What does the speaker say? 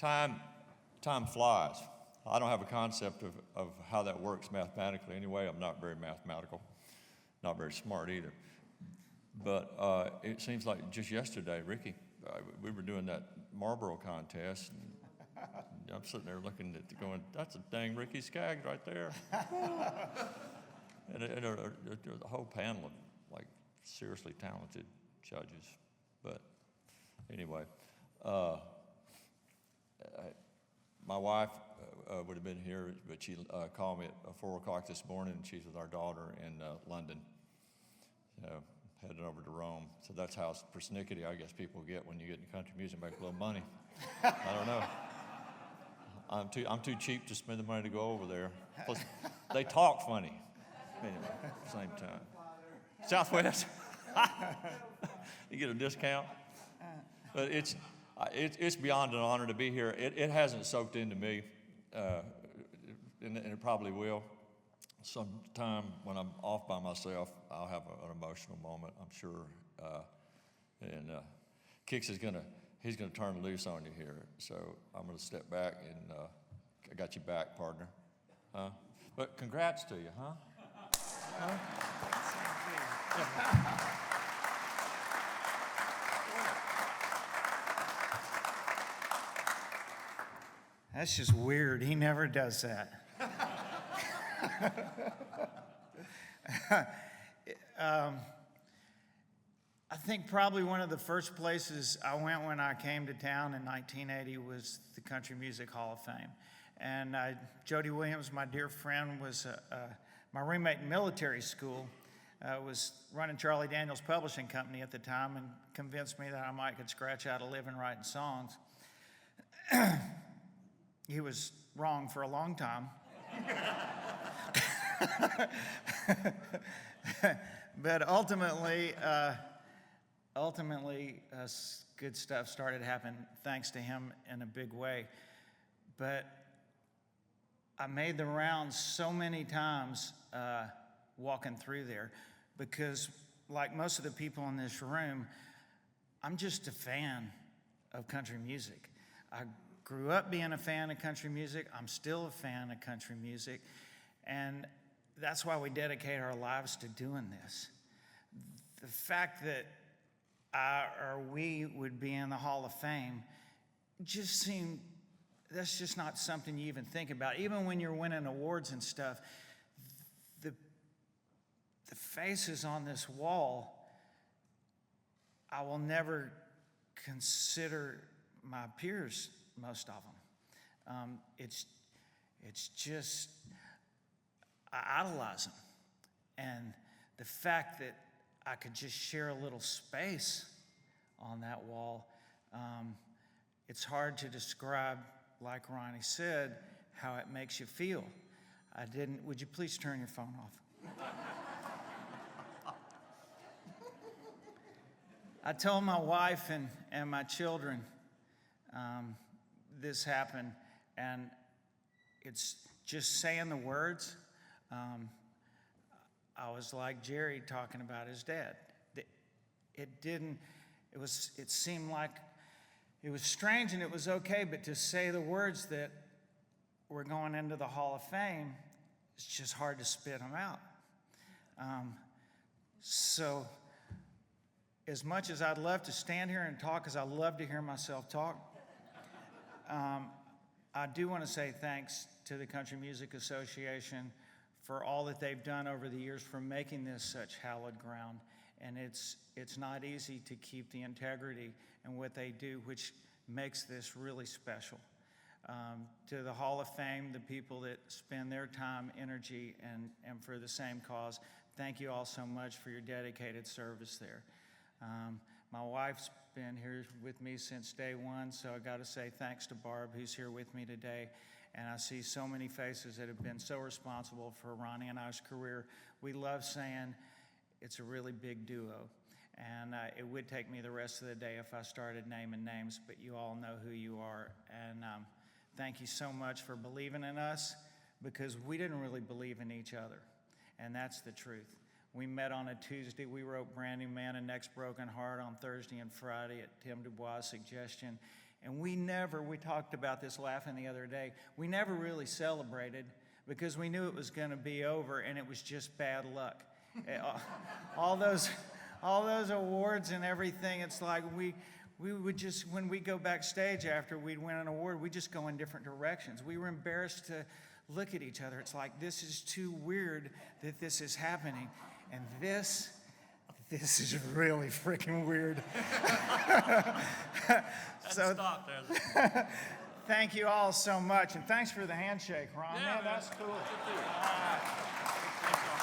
time flies. I don't have a concept of how that works mathematically anyway. I'm not very mathematical, not very smart either. But it seems like just yesterday, Ricky, we were doing that Marlboro contest. And I'm sitting there looking at going, that's a dang Ricky Skaggs right there. and a whole panel of like seriously talented judges. But anyway, my wife would have been here, but she called me at 4 o'clock this morning, and she's with our daughter in London, heading over to Rome. So that's how persnickety I guess people get when you get in country music, make a little money. I don't know. I'm too cheap to spend the money to go over there. Plus, they talk funny. Anyway, at the same time. Southwest, you get a discount. But it's beyond an honor to be here. It hasn't soaked into me, and it probably will. Sometime when I'm off by myself, I'll have an emotional moment, I'm sure. And Kix he's gonna turn loose on you here. So I'm gonna step back and I got you back, partner. Huh? But congrats to you, huh? Huh? That's just weird. He never does that. I think probably one of the first places I went when I came to town in 1980 was the Country Music Hall of Fame. And Jody Williams, my dear friend, was my roommate in military school, was running Charlie Daniels Publishing Company at the time and convinced me that I might could scratch out a living writing songs. He was wrong for a long time. But ultimately, good stuff started happening thanks to him in a big way. But I made the rounds so many times walking through there because, like most of the people in this room, I'm just a fan of country music. I grew up being a fan of country music. I'm still a fan of country music. And that's why we dedicate our lives to doing this. The fact that we would be in the Hall of Fame just seemed, that's just not something you even think about. Even when you're winning awards and stuff, the faces on this wall, I will never consider my peers, most of them. It's just, I idolize them. And the fact that I could just share a little space on that wall, it's hard to describe, like Ronnie said, how it makes you feel. Would you please turn your phone off? I told my wife and my children this happened, and it's just saying the words. I was like Jerry talking about his dad. It seemed like it was strange and it was okay, but to say the words that we're going into the Hall of Fame, it's just hard to spit them out. So as much as I'd love to stand here and talk, because I love to hear myself talk, I do want to say thanks to the Country Music Association for all that they've done over the years for making this such hallowed ground. And it's not easy to keep the integrity in what they do, which makes this really special. To the Hall of Fame, the people that spend their time, energy, and for the same cause, thank you all so much for your dedicated service there. My wife's been here with me since day one, so I got to say thanks to Barb, who's here with me today. And I see so many faces that have been so responsible for Ronnie and I's career. We love saying it's a really big duo. And it would take me the rest of the day if I started naming names, but you all know who you are. And thank you so much for believing in us, because we didn't really believe in each other. And that's the truth. We met on a Tuesday. We wrote Brand New Man and Next Broken Heart on Thursday and Friday at Tim Dubois' suggestion. And we talked about this laughing the other day, we never really celebrated because we knew it was going to be over and it was just bad luck. all those awards and everything, it's like we would just, when we go backstage after we'd win an award, we just go in different directions. We were embarrassed to look at each other. It's like, this is too weird that this is happening. And this is really freaking weird. So stop there. thank you all so much, and thanks for the handshake, Ron. Yeah, man, that's cool. Thanks, y'all.